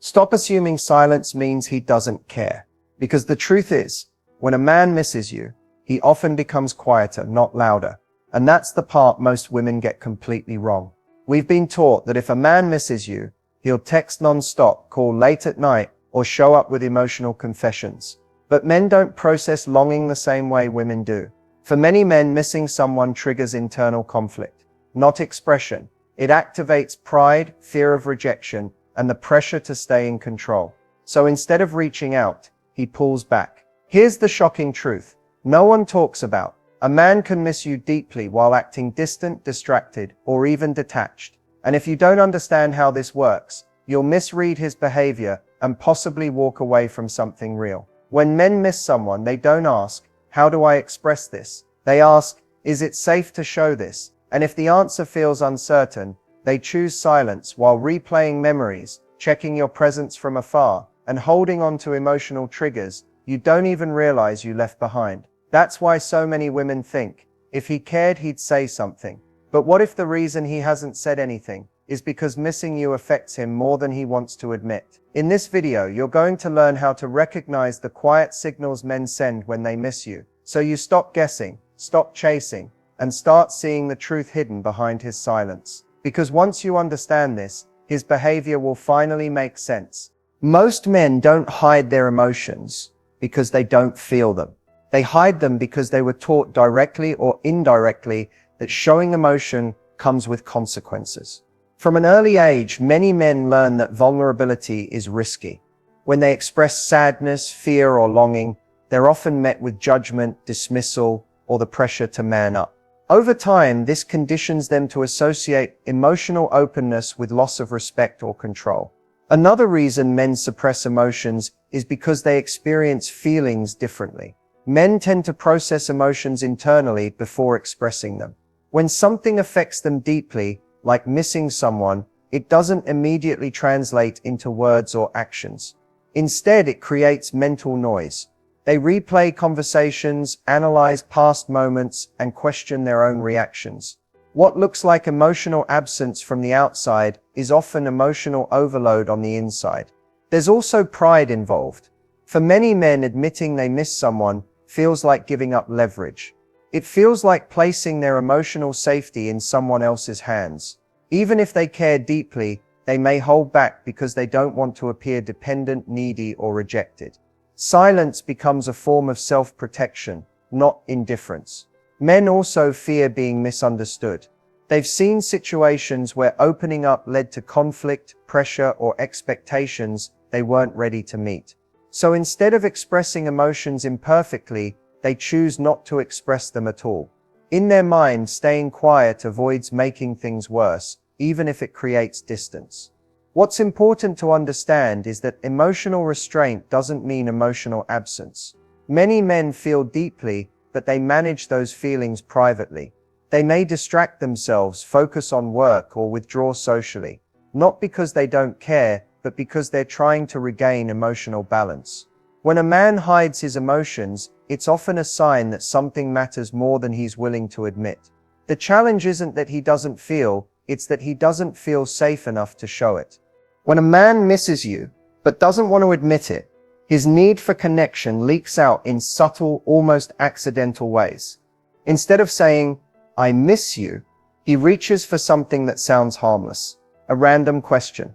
Stop assuming silence means he doesn't care. Because the truth is, when a man misses you, he often becomes quieter, not louder. And that's the part most women get completely wrong. We've been taught that if a man misses you, he'll text non-stop, call late at night, or show up with emotional confessions. But men don't process longing the same way women do. For many men, missing someone triggers internal conflict, not expression. It activates pride, fear of rejection, and the pressure to stay in control. So instead of reaching out, he pulls back. Here's the shocking truth. No one talks about. A man can miss you deeply while acting distant, distracted, or even detached. And if you don't understand how this works, you'll misread his behavior and possibly walk away from something real. When men miss someone, they don't ask, "How do I express this?" They ask, "Is it safe to show this?" And if the answer feels uncertain, they choose silence while replaying memories, checking your presence from afar, and holding on to emotional triggers you don't even realize you left behind. That's why so many women think, if he cared, he'd say something. But what if the reason he hasn't said anything is because missing you affects him more than he wants to admit? In this video, you're going to learn how to recognize the quiet signals men send when they miss you, so you stop guessing, stop chasing, and start seeing the truth hidden behind his silence. Because once you understand this, his behavior will finally make sense. Most men don't hide their emotions because they don't feel them. They hide them because they were taught directly or indirectly that showing emotion comes with consequences. From an early age, many men learn that vulnerability is risky. When they express sadness, fear, or longing, they're often met with judgment, dismissal, or the pressure to man up. Over time, this conditions them to associate emotional openness with loss of respect or control. Another reason men suppress emotions is because they experience feelings differently. Men tend to process emotions internally before expressing them. When something affects them deeply, like missing someone, it doesn't immediately translate into words or actions. Instead, it creates mental noise. They replay conversations, analyze past moments, and question their own reactions. What looks like emotional absence from the outside is often emotional overload on the inside. There's also pride involved. For many men, admitting they miss someone feels like giving up leverage. It feels like placing their emotional safety in someone else's hands. Even if they care deeply, they may hold back because they don't want to appear dependent, needy, or rejected. Silence becomes a form of self-protection, not indifference. Men also fear being misunderstood. They've seen situations where opening up led to conflict, pressure, or expectations they weren't ready to meet. So instead of expressing emotions imperfectly, they choose not to express them at all. In their mind, staying quiet avoids making things worse, even if it creates distance. What's important to understand is that emotional restraint doesn't mean emotional absence. Many men feel deeply, but they manage those feelings privately. They may distract themselves, focus on work, or withdraw socially, not because they don't care, but because they're trying to regain emotional balance. When a man hides his emotions, it's often a sign that something matters more than he's willing to admit. The challenge isn't that he doesn't feel, it's that he doesn't feel safe enough to show it. When a man misses you, but doesn't want to admit it, his need for connection leaks out in subtle, almost accidental ways. Instead of saying, "I miss you," he reaches for something that sounds harmless. A random question.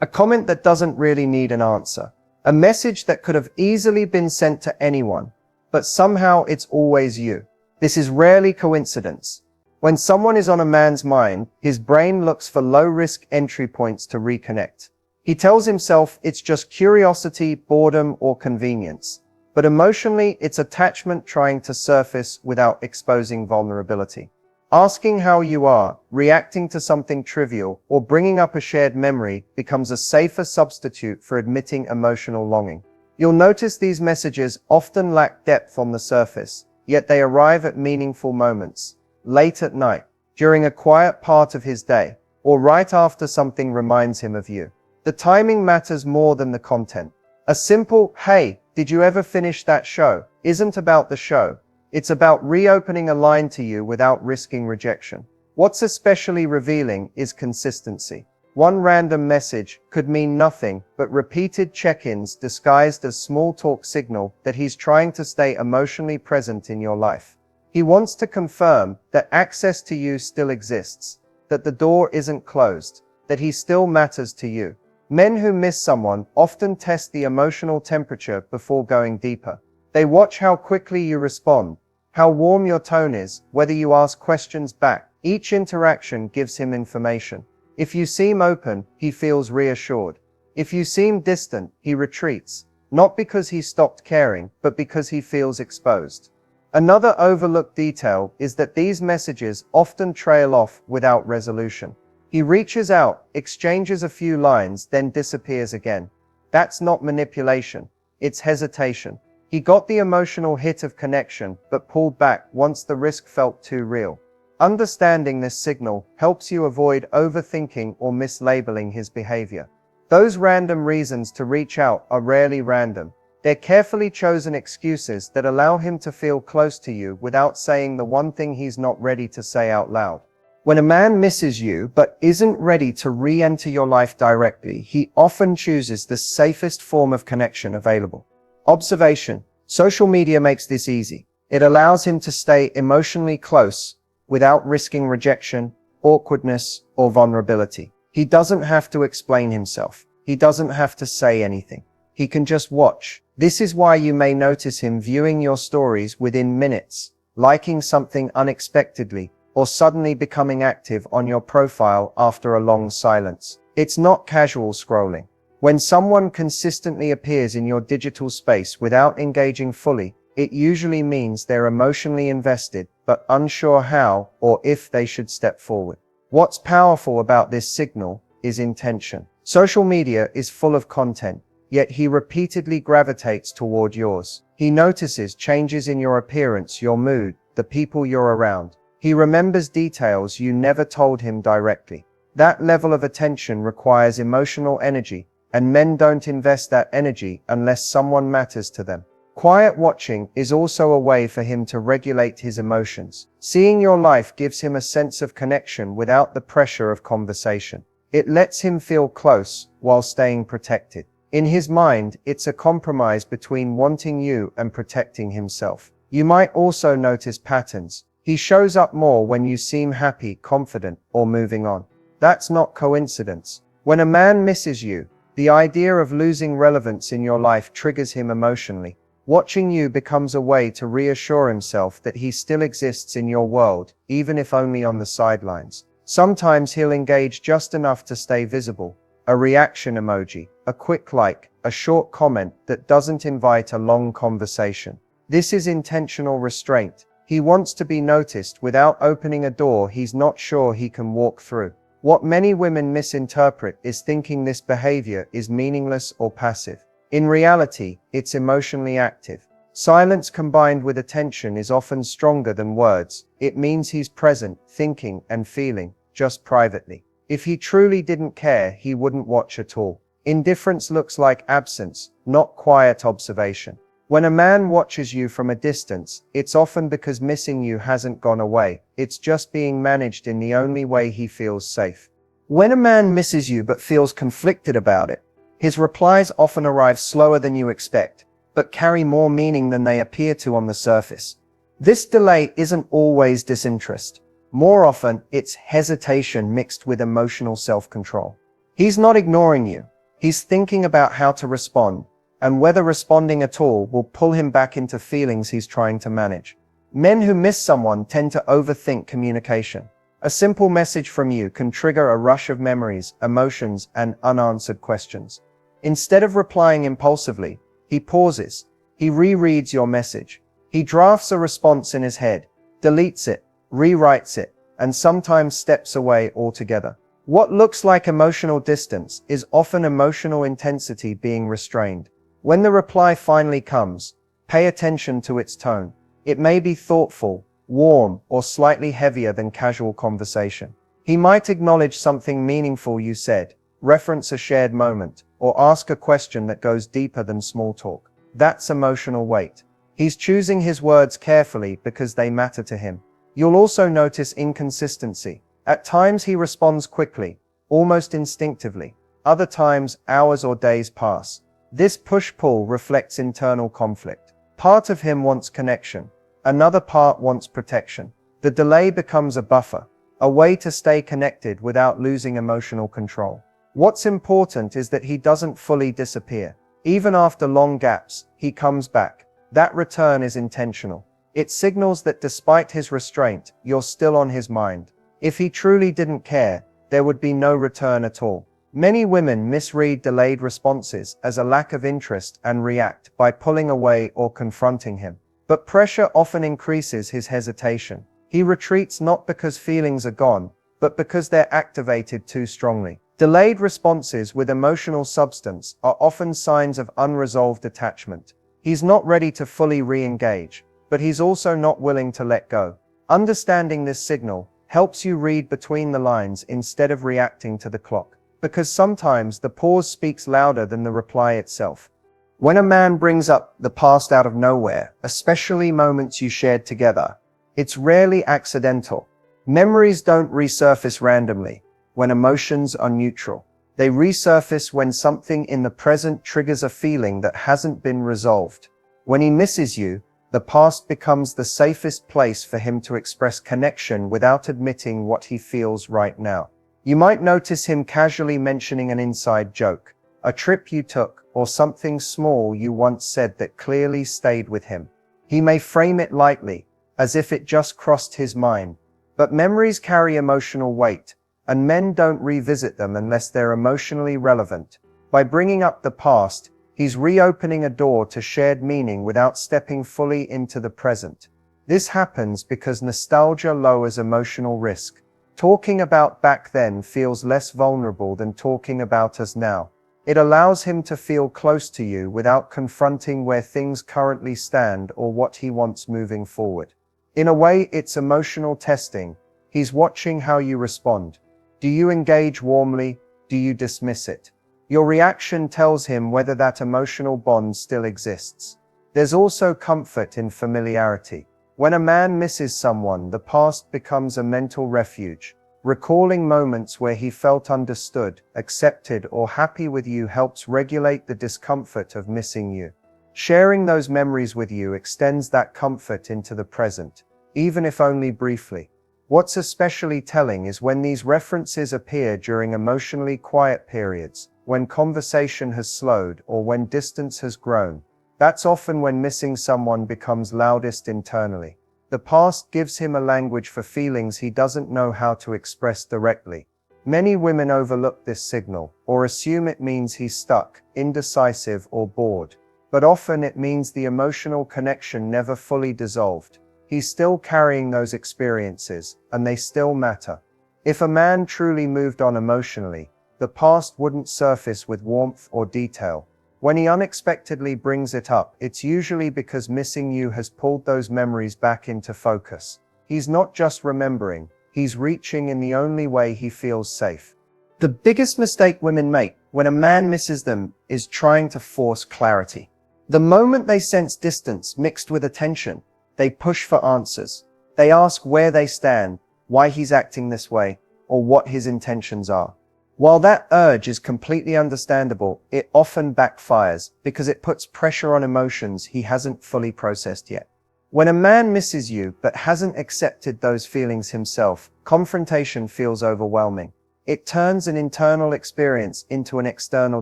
A comment that doesn't really need an answer. A message that could have easily been sent to anyone, but somehow it's always you. This is rarely coincidence. When someone is on a man's mind, his brain looks for low-risk entry points to reconnect. He tells himself it's just curiosity, boredom, or convenience. But emotionally, it's attachment trying to surface without exposing vulnerability. Asking how you are, reacting to something trivial, or bringing up a shared memory becomes a safer substitute for admitting emotional longing. You'll notice these messages often lack depth on the surface, yet they arrive at meaningful moments. Late at night, during a quiet part of his day, or right after something reminds him of you. The timing matters more than the content. A simple, "Hey, did you ever finish that show?" isn't about the show. It's about reopening a line to you without risking rejection. What's especially revealing is consistency. One random message could mean nothing, but repeated check-ins disguised as small talk signal that he's trying to stay emotionally present in your life. He wants to confirm that access to you still exists, that the door isn't closed, that he still matters to you. Men who miss someone often test the emotional temperature before going deeper. They watch how quickly you respond, how warm your tone is, whether you ask questions back. Each interaction gives him information. If you seem open, he feels reassured. If you seem distant, he retreats, not because he stopped caring, but because he feels exposed. Another overlooked detail is that these messages often trail off without resolution. He reaches out, exchanges a few lines, then disappears again. That's not manipulation, it's hesitation. He got the emotional hit of connection, but pulled back once the risk felt too real. Understanding this signal helps you avoid overthinking or mislabeling his behavior. Those random reasons to reach out are rarely random. They're carefully chosen excuses that allow him to feel close to you without saying the one thing he's not ready to say out loud. When a man misses you but isn't ready to re-enter your life directly, he often chooses the safest form of connection available. Observation. Social media makes this easy. It allows him to stay emotionally close without risking rejection, awkwardness, or vulnerability. He doesn't have to explain himself. He doesn't have to say anything. He can just watch. This is why you may notice him viewing your stories within minutes, liking something unexpectedly, or suddenly becoming active on your profile after a long silence. It's not casual scrolling. When someone consistently appears in your digital space without engaging fully, it usually means they're emotionally invested, but unsure how or if they should step forward. What's powerful about this signal is intention. Social media is full of content, yet he repeatedly gravitates toward yours. He notices changes in your appearance, your mood, the people you're around. He remembers details you never told him directly. That level of attention requires emotional energy, and men don't invest that energy unless someone matters to them. Quiet watching is also a way for him to regulate his emotions. Seeing your life gives him a sense of connection without the pressure of conversation. It lets him feel close while staying protected. In his mind, it's a compromise between wanting you and protecting himself. You might also notice patterns. He shows up more when you seem happy, confident, or moving on. That's not coincidence. When a man misses you, the idea of losing relevance in your life triggers him emotionally. Watching you becomes a way to reassure himself that he still exists in your world, even if only on the sidelines. Sometimes he'll engage just enough to stay visible. A reaction emoji, a quick like, a short comment that doesn't invite a long conversation. This is intentional restraint. He wants to be noticed without opening a door he's not sure he can walk through. What many women misinterpret is thinking this behavior is meaningless or passive. In reality, it's emotionally active. Silence combined with attention is often stronger than words. It means he's present, thinking and feeling, just privately. If he truly didn't care, he wouldn't watch at all. Indifference looks like absence, not quiet observation. When a man watches you from a distance, it's often because missing you hasn't gone away. It's just being managed in the only way he feels safe. When a man misses you but feels conflicted about it, his replies often arrive slower than you expect, but carry more meaning than they appear to on the surface. This delay isn't always disinterest. More often, it's hesitation mixed with emotional self-control. He's not ignoring you. He's thinking about how to respond, and whether responding at all will pull him back into feelings he's trying to manage. Men who miss someone tend to overthink communication. A simple message from you can trigger a rush of memories, emotions, and unanswered questions. Instead of replying impulsively, he pauses. He rereads your message. He drafts a response in his head, deletes it, rewrites it, and sometimes steps away altogether. What looks like emotional distance is often emotional intensity being restrained. When the reply finally comes, pay attention to its tone. It may be thoughtful, warm, or slightly heavier than casual conversation. He might acknowledge something meaningful you said, reference a shared moment, or ask a question that goes deeper than small talk. That's emotional weight. He's choosing his words carefully because they matter to him. You'll also notice inconsistency. At times he responds quickly, almost instinctively. Other times, hours or days pass. This push-pull reflects internal conflict. Part of him wants connection. Another part wants protection. The delay becomes a buffer, a way to stay connected without losing emotional control. What's important is that he doesn't fully disappear. Even after long gaps, he comes back. That return is intentional. It signals that despite his restraint, you're still on his mind. If he truly didn't care, there would be no return at all. Many women misread delayed responses as a lack of interest and react by pulling away or confronting him. But pressure often increases his hesitation. He retreats not because feelings are gone, but because they're activated too strongly. Delayed responses with emotional substance are often signs of unresolved attachment. He's not ready to fully re-engage, but he's also not willing to let go. Understanding this signal helps you read between the lines instead of reacting to the clock, because sometimes the pause speaks louder than the reply itself. When a man brings up the past out of nowhere, especially moments you shared together, it's rarely accidental. Memories don't resurface randomly when emotions are neutral. They resurface when something in the present triggers a feeling that hasn't been resolved. When he misses you, the past becomes the safest place for him to express connection without admitting what he feels right now. You might notice him casually mentioning an inside joke, a trip you took, or something small you once said that clearly stayed with him. He may frame it lightly, as if it just crossed his mind. But memories carry emotional weight, and men don't revisit them unless they're emotionally relevant. By bringing up the past, he's reopening a door to shared meaning without stepping fully into the present. This happens because nostalgia lowers emotional risk. Talking about back then feels less vulnerable than talking about us now. It allows him to feel close to you without confronting where things currently stand or what he wants moving forward. In a way, it's emotional testing. He's watching how you respond. Do you engage warmly? Do you dismiss it? Your reaction tells him whether that emotional bond still exists. There's also comfort in familiarity. When a man misses someone, the past becomes a mental refuge. Recalling moments where he felt understood, accepted, or happy with you helps regulate the discomfort of missing you. Sharing those memories with you extends that comfort into the present, even if only briefly. What's especially telling is when these references appear during emotionally quiet periods, when conversation has slowed or when distance has grown. That's often when missing someone becomes loudest internally. The past gives him a language for feelings he doesn't know how to express directly. Many women overlook this signal, or assume it means he's stuck, indecisive, or bored. But often it means the emotional connection never fully dissolved. He's still carrying those experiences, and they still matter. If a man truly moved on emotionally, the past wouldn't surface with warmth or detail. When he unexpectedly brings it up, it's usually because missing you has pulled those memories back into focus. He's not just remembering, he's reaching in the only way he feels safe. The biggest mistake women make when a man misses them is trying to force clarity. The moment they sense distance mixed with attention, they push for answers. They ask where they stand, why he's acting this way, or what his intentions are. While that urge is completely understandable, it often backfires because it puts pressure on emotions he hasn't fully processed yet. When a man misses you but hasn't accepted those feelings himself, confrontation feels overwhelming. It turns an internal experience into an external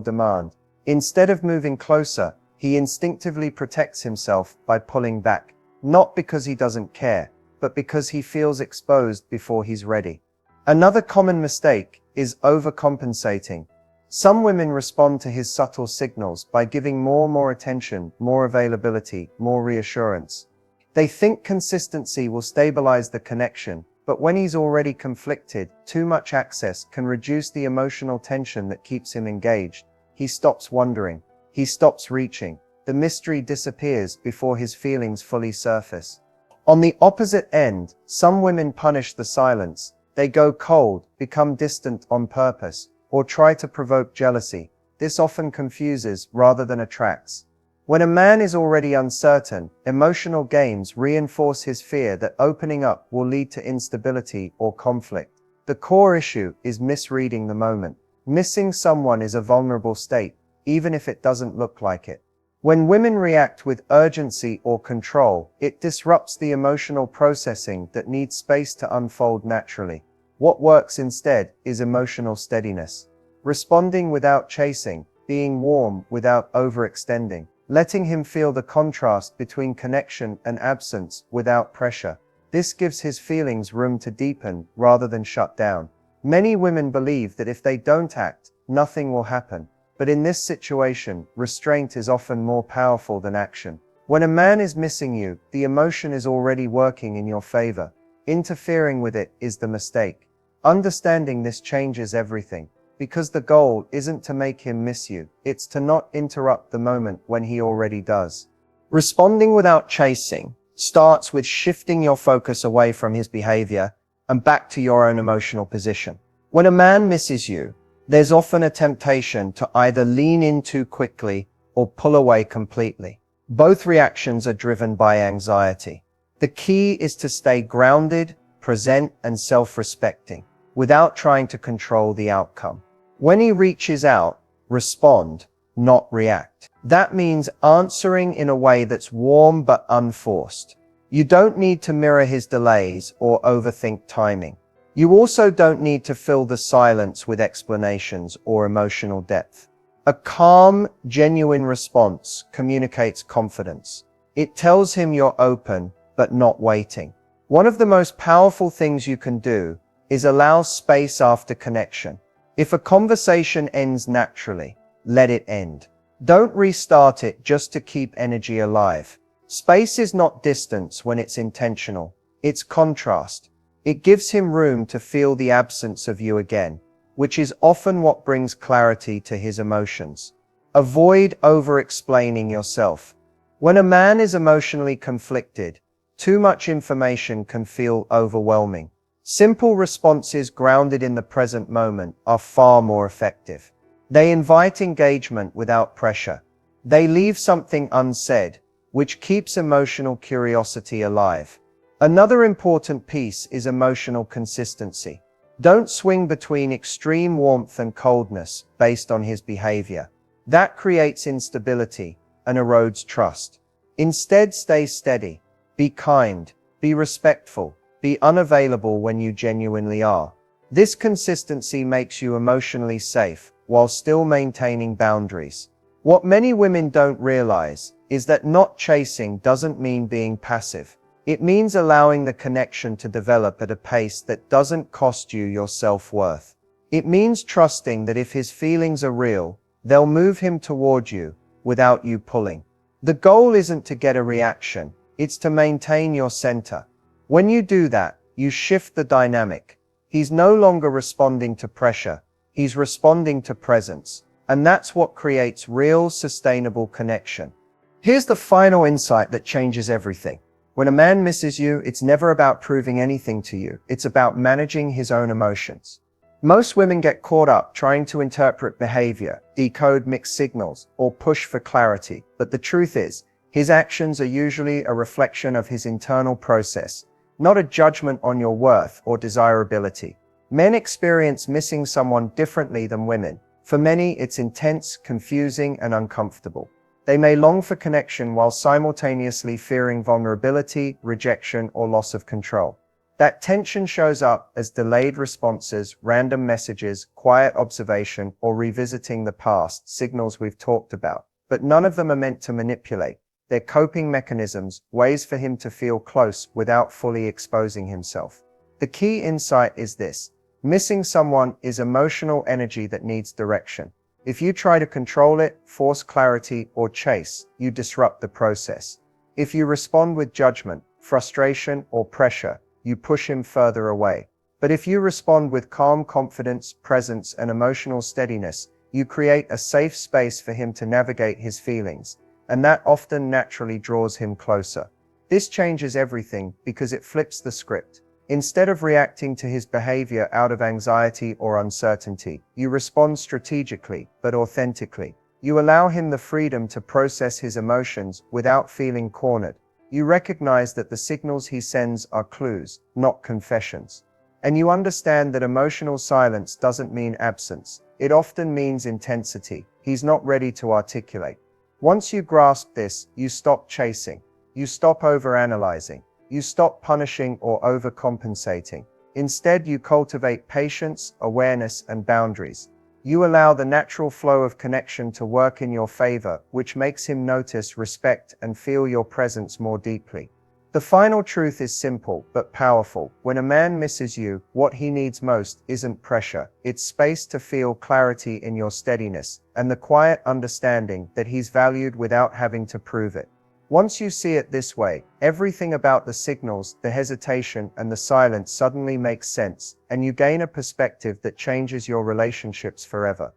demand. Instead of moving closer, he instinctively protects himself by pulling back. Not because he doesn't care, but because he feels exposed before he's ready. Another common mistake is overcompensating. Some women respond to his subtle signals by giving more attention, more availability, more reassurance. They think consistency will stabilize the connection, but when he's already conflicted, too much access can reduce the emotional tension that keeps him engaged. He stops wondering. He stops reaching. The mystery disappears before his feelings fully surface. On the opposite end, some women punish the silence. They go cold, become distant on purpose, or try to provoke jealousy. This often confuses rather than attracts. When a man is already uncertain, emotional games reinforce his fear that opening up will lead to instability or conflict. The core issue is misreading the moment. Missing someone is a vulnerable state, even if it doesn't look like it. When women react with urgency or control, it disrupts the emotional processing that needs space to unfold naturally. What works instead is emotional steadiness. Responding without chasing, being warm without overextending, letting him feel the contrast between connection and absence without pressure. This gives his feelings room to deepen rather than shut down. Many women believe that if they don't act, nothing will happen. But in this situation, restraint is often more powerful than action. When a man is missing you, the emotion is already working in your favor. Interfering with it is the mistake. Understanding this changes everything, because the goal isn't to make him miss you, it's to not interrupt the moment when he already does. Responding without chasing starts with shifting your focus away from his behavior and back to your own emotional position. When a man misses you, there's often a temptation to either lean in too quickly or pull away completely. Both reactions are driven by anxiety. The key is to stay grounded, present, and self-respecting, without trying to control the outcome. When he reaches out, respond, not react. That means answering in a way that's warm but unforced. You don't need to mirror his delays or overthink timing. You also don't need to fill the silence with explanations or emotional depth. A calm, genuine response communicates confidence. It tells him you're open, but not waiting. One of the most powerful things you can do is allow space after connection. If a conversation ends naturally, let it end. Don't restart it just to keep energy alive. Space is not distance when it's intentional. It's contrast. It gives him room to feel the absence of you again, which is often what brings clarity to his emotions. Avoid over-explaining yourself. When a man is emotionally conflicted, too much information can feel overwhelming. Simple responses grounded in the present moment are far more effective. They invite engagement without pressure. They leave something unsaid, which keeps emotional curiosity alive. Another important piece is emotional consistency. Don't swing between extreme warmth and coldness based on his behavior. That creates instability and erodes trust. Instead, stay steady. Be kind. Be respectful. Be unavailable when you genuinely are. This consistency makes you emotionally safe while still maintaining boundaries. What many women don't realize is that not chasing doesn't mean being passive. It means allowing the connection to develop at a pace that doesn't cost you your self-worth. It means trusting that if his feelings are real, they'll move him toward you without you pulling. The goal isn't to get a reaction, it's to maintain your center. When you do that, you shift the dynamic. He's no longer responding to pressure, he's responding to presence. And that's what creates real, sustainable connection. Here's the final insight that changes everything. When a man misses you, it's never about proving anything to you. It's about managing his own emotions. Most women get caught up trying to interpret behavior, decode mixed signals, or push for clarity. But the truth is, his actions are usually a reflection of his internal process, not a judgment on your worth or desirability. Men experience missing someone differently than women. For many, it's intense, confusing, and uncomfortable. They may long for connection while simultaneously fearing vulnerability, rejection, or loss of control. That tension shows up as delayed responses, random messages, quiet observation, or revisiting the past, signals we've talked about. But none of them are meant to manipulate. They're coping mechanisms, ways for him to feel close without fully exposing himself. The key insight is this: missing someone is emotional energy that needs direction. If you try to control it, force clarity, or chase, you disrupt the process. If you respond with judgment, frustration, or pressure, you push him further away. But if you respond with calm confidence, presence, and emotional steadiness, you create a safe space for him to navigate his feelings, and that often naturally draws him closer. This changes everything because it flips the script. Instead of reacting to his behavior out of anxiety or uncertainty, you respond strategically, but authentically. You allow him the freedom to process his emotions without feeling cornered. You recognize that the signals he sends are clues, not confessions. And you understand that emotional silence doesn't mean absence. It often means intensity he's not ready to articulate. Once you grasp this, you stop chasing. You stop overanalyzing. You stop punishing or overcompensating. Instead, you cultivate patience, awareness, and boundaries. You allow the natural flow of connection to work in your favor, which makes him notice, respect, and feel your presence more deeply. The final truth is simple but powerful. When a man misses you, what he needs most isn't pressure. It's space to feel clarity in your steadiness, and the quiet understanding that he's valued without having to prove it. Once you see it this way, everything about the signals, the hesitation, and the silence suddenly makes sense, and you gain a perspective that changes your relationships forever.